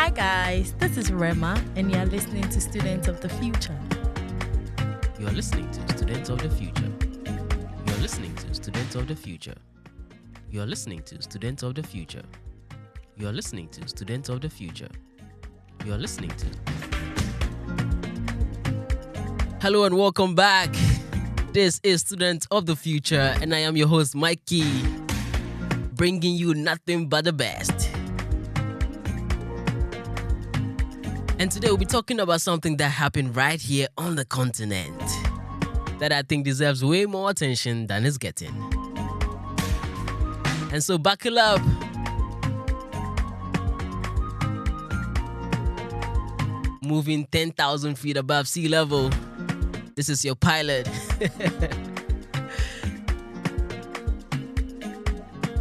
Hi guys, this is Rema and you're listening to Students of the Future. You're listening to Students of the Future. You're listening to Students of the Future. You're listening to Students of the Future. You're listening to Students of the Future. You're listening to... Hello and welcome back. This is Students of the Future and I am your host Mikey, bringing you nothing but the best. And today we'll be talking about something that happened right here on the continent that I think deserves way more attention than it's getting. And so buckle up. Moving 10,000 feet above sea level. This is your pilot.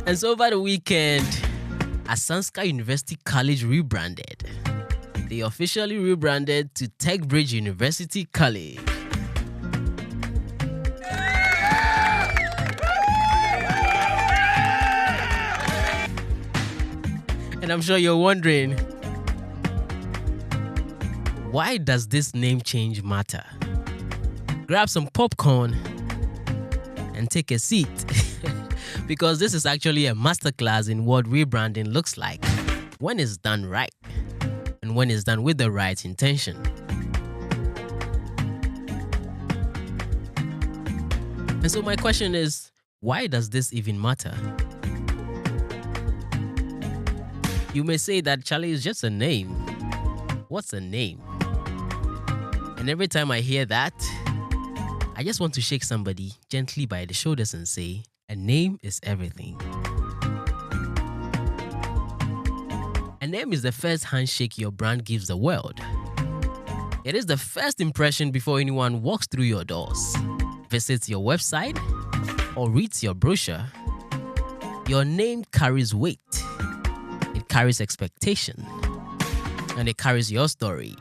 And so over the weekend, AsanSka University College rebranded. They officially rebranded to Techbridge University College. And I'm sure you're wondering, why does this name change matter? Grab some popcorn and take a seat because this is actually a masterclass in what rebranding looks like when it's done right and when it's done with the right intention. And so my question is, why does this even matter? You may say that Charlie is just a name. What's a name? And every time I hear that, I just want to shake somebody gently by the shoulders and say, a name is everything. A name is the first handshake your brand gives the world. It is the first impression before anyone walks through your doors, visits your website, or reads your brochure. Your name carries weight. It carries expectation. And it carries your story.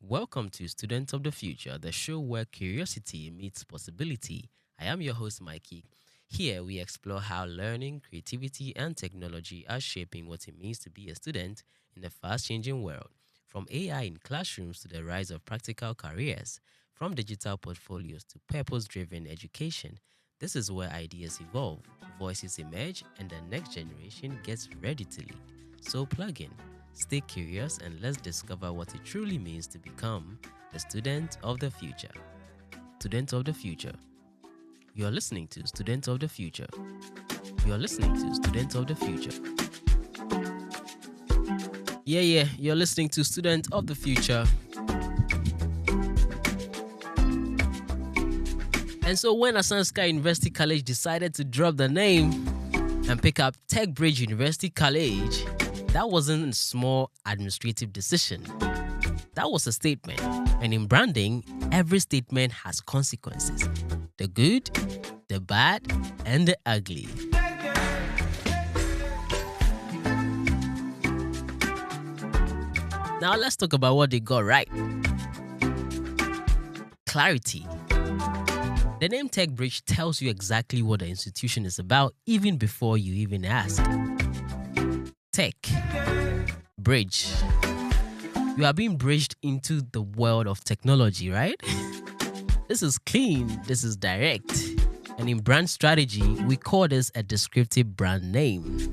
Welcome to Students of the Future, the show where curiosity meets possibility. I am your host, Mikey. Here, we explore how learning, creativity, and technology are shaping what it means to be a student in a fast-changing world. From AI in classrooms to the rise of practical careers, from digital portfolios to purpose-driven education, this is where ideas evolve, voices emerge, and the next generation gets ready to lead. So plug in, stay curious, and let's discover what it truly means to become the student of the future. Student of the Future. You're listening to Students of the Future. You're listening to Students of the Future. Yeah, you're listening to Students of the Future. And so when AsanSka University College decided to drop the name and pick up Techbridge University College, that wasn't a small administrative decision. That was a statement. And in branding, every statement has consequences. The good, the bad, and the ugly. Now let's talk about what they got right. Clarity. The name Techbridge tells you exactly what the institution is about even before you even ask. Tech. Bridge. You are being bridged into the world of technology, right? This is clean, this is direct. And in brand strategy, we call this a descriptive brand name.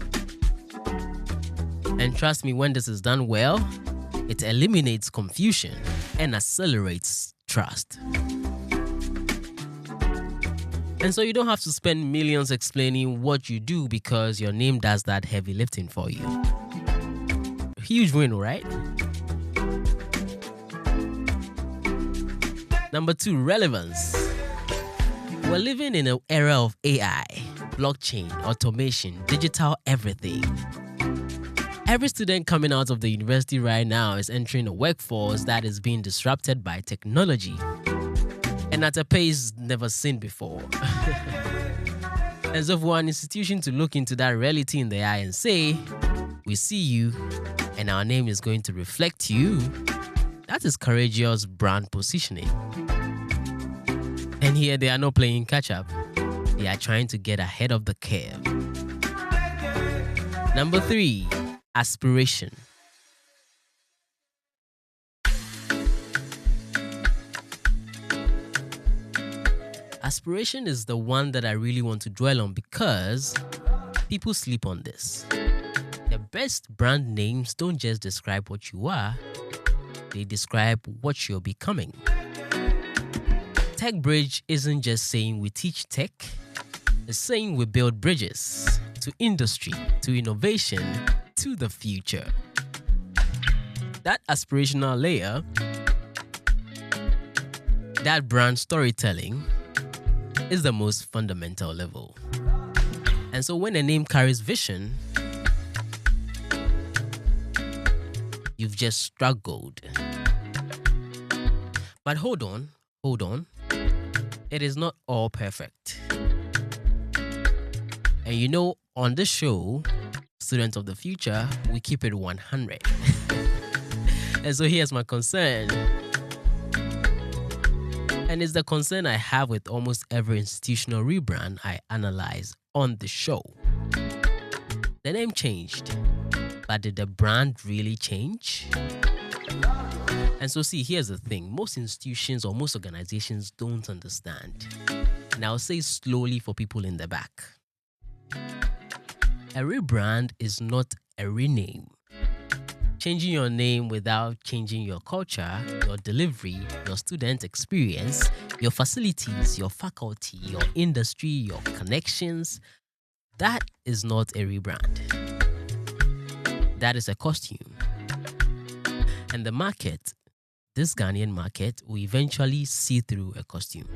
And trust me, when this is done well, it eliminates confusion and accelerates trust. And so you don't have to spend millions explaining what you do because your name does that heavy lifting for you. Huge win, right? Number 2, relevance. We're living in an era of AI, blockchain, automation, digital everything. Every student coming out of the university right now is entering a workforce that is being disrupted by technology and at a pace never seen before. And so for an institution to look into that reality in the eye and say, we see you and our name is going to reflect you, that is courageous brand positioning. And here they are not playing catch up. They are trying to get ahead of the curve. Number 3, aspiration. Aspiration is the one that I really want to dwell on because people sleep on this. The best brand names don't just describe what you are, they describe what you're becoming. Techbridge isn't just saying we teach tech, it's saying we build bridges to industry, to innovation, to the future. That aspirational layer, that brand storytelling, is the most fundamental level. And so when a name carries vision, you've just struggled. But hold on. It is not all perfect. And you know, on this show, Students of the Future, we keep it 100. And so here's my concern. And it's the concern I have with almost every institutional rebrand I analyze on the show. The name changed, but did the brand really change? And so see, here's the thing. Most institutions or most organizations don't understand. And I'll say slowly for people in the back. A rebrand is not a rename. Changing your name without changing your culture, your delivery, your student experience, your facilities, your faculty, your industry, your connections, that is not a rebrand. That is a costume. And the market, this Ghanaian market, will eventually see through a costume.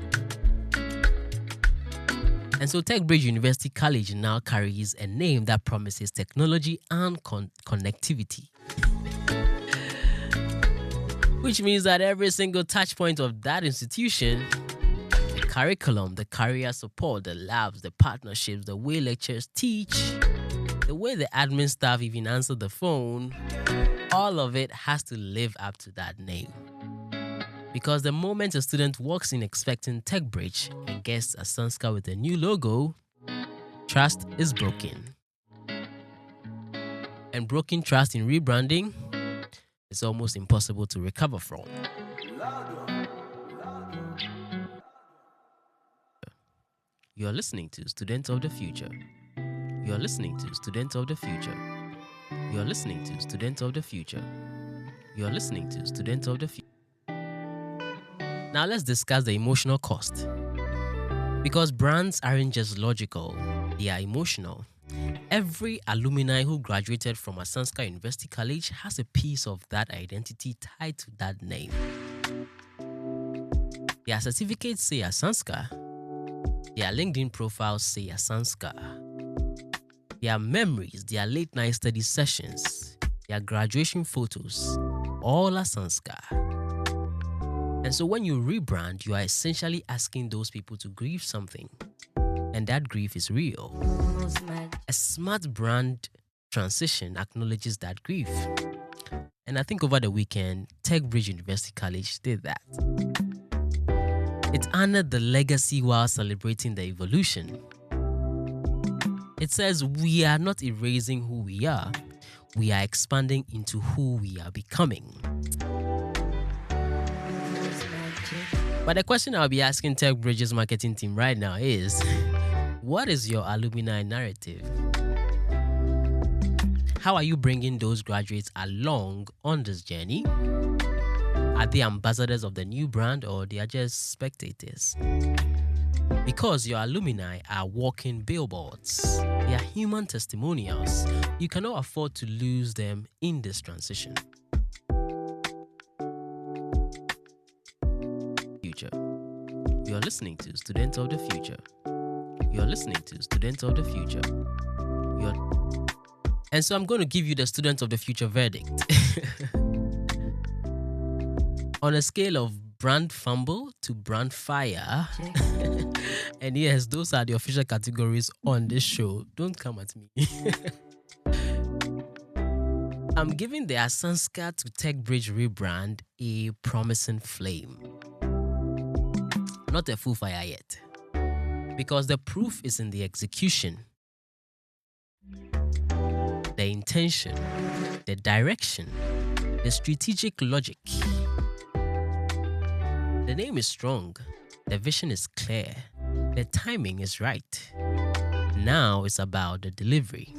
And so Techbridge University College now carries a name that promises technology and connectivity. Which means that every single touch point of that institution, the curriculum, the career support, the labs, the partnerships, the way lecturers teach, the way the admin staff even answer the phone, all of it has to live up to that name. Because the moment a student walks in expecting Techbridge and gets AsanSka with a new logo, trust is broken. And broken trust in rebranding is almost impossible to recover from. You're listening to Students of the Future. You're listening to Students of the Future. You're listening to Students of the Future. You're listening to Students of the Future. Now let's discuss the emotional cost. Because brands aren't just logical, they are emotional. Every alumni who graduated from AsanSka University College has a piece of that identity tied to that name. Their certificates say AsanSka. Their LinkedIn profiles say AsanSka. Their memories, their late night study sessions, their graduation photos, all AsanSka. And so when you rebrand, you are essentially asking those people to grieve something. And that grief is real. A smart brand transition acknowledges that grief. And I think over the weekend, Techbridge University College did that. It honored the legacy while celebrating the evolution. It says we are not erasing who we are expanding into who we are becoming. But the question I'll be asking Techbridge's marketing team right now is, what is your alumni narrative? How are you bringing those graduates along on this journey? Are they ambassadors of the new brand or they are just spectators? Because your alumni are walking billboards. They are human testimonials. You cannot afford to lose them in this transition. You're listening to Students of the Future. You're listening to Students of the Future. And so I'm going to give you the Students of the Future verdict. On a scale of brand fumble to brand fire. And yes, those are the official categories on this show. Don't come at me. I'm giving the AsanSka to Techbridge rebrand a promising flame. Not a full fire yet. Because the proof is in the execution, the intention, the direction, the strategic logic. The name is strong, the vision is clear, The timing is right. Now it's about the delivery.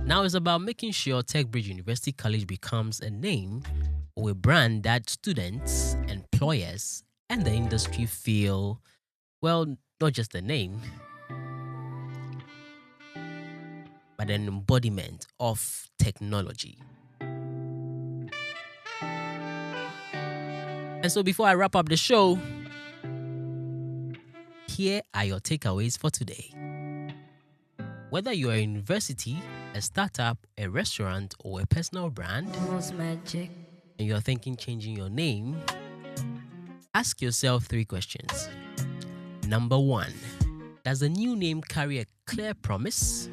Now it's about making sure Techbridge University College becomes a name or a brand that students, employers, and the industry feel, well, not just a name, but an embodiment of technology. And so before I wrap up the show, here are your takeaways for today. Whether you're a university, a startup, a restaurant, or a personal brand, magic. and you're thinking changing your name, ask yourself 3 questions. Number 1, does the new name carry a clear promise?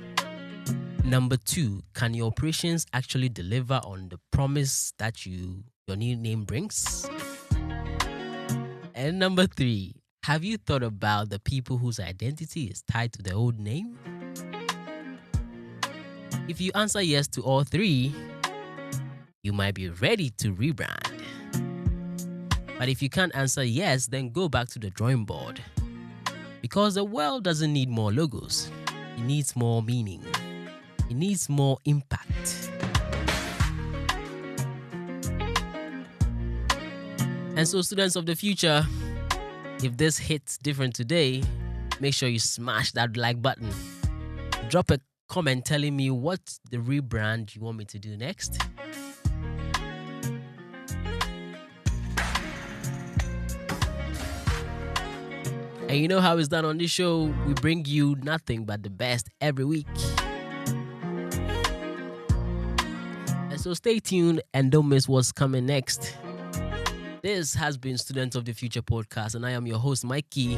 Number 2, can your operations actually deliver on the promise that your new name brings? And number 3, have you thought about the people whose identity is tied to the old name? If you answer yes to all 3, you might be ready to rebrand. But if you can't answer yes, then go back to the drawing board. Because the world doesn't need more logos. It needs more meaning. It needs more impact. And so, students of the future, if this hits different today, make sure you smash that like button. Drop a comment telling me what the rebrand you want me to do next. And you know how it's done on this show. We bring you nothing but the best every week. And so stay tuned and don't miss what's coming next. This has been Students of the Future podcast, and I am your host, Mikey.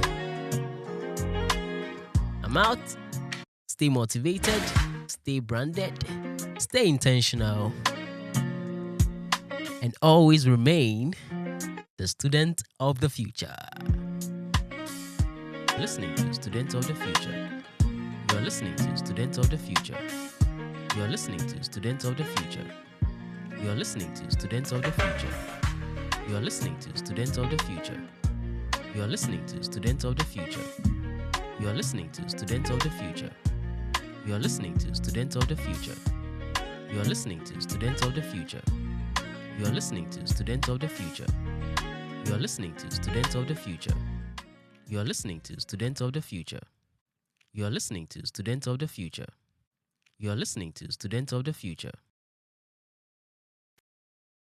I'm out. Stay motivated, stay branded, stay intentional, and always remain the student of the future. Listening to Students of the Future. You're listening to Students of the Future. You're listening to Students of the Future. You're listening to Students of the Future. You're listening to Students of the Future. You're listening to Students of the Future. You're listening to Students of the Future. You're listening to Students of the Future. You're listening to Students of the Future. You're listening to Students of the Future. You're listening to Students of the Future. You're listening to Students of the Future. You're listening to Students of the Future. You're listening to Students of the Future.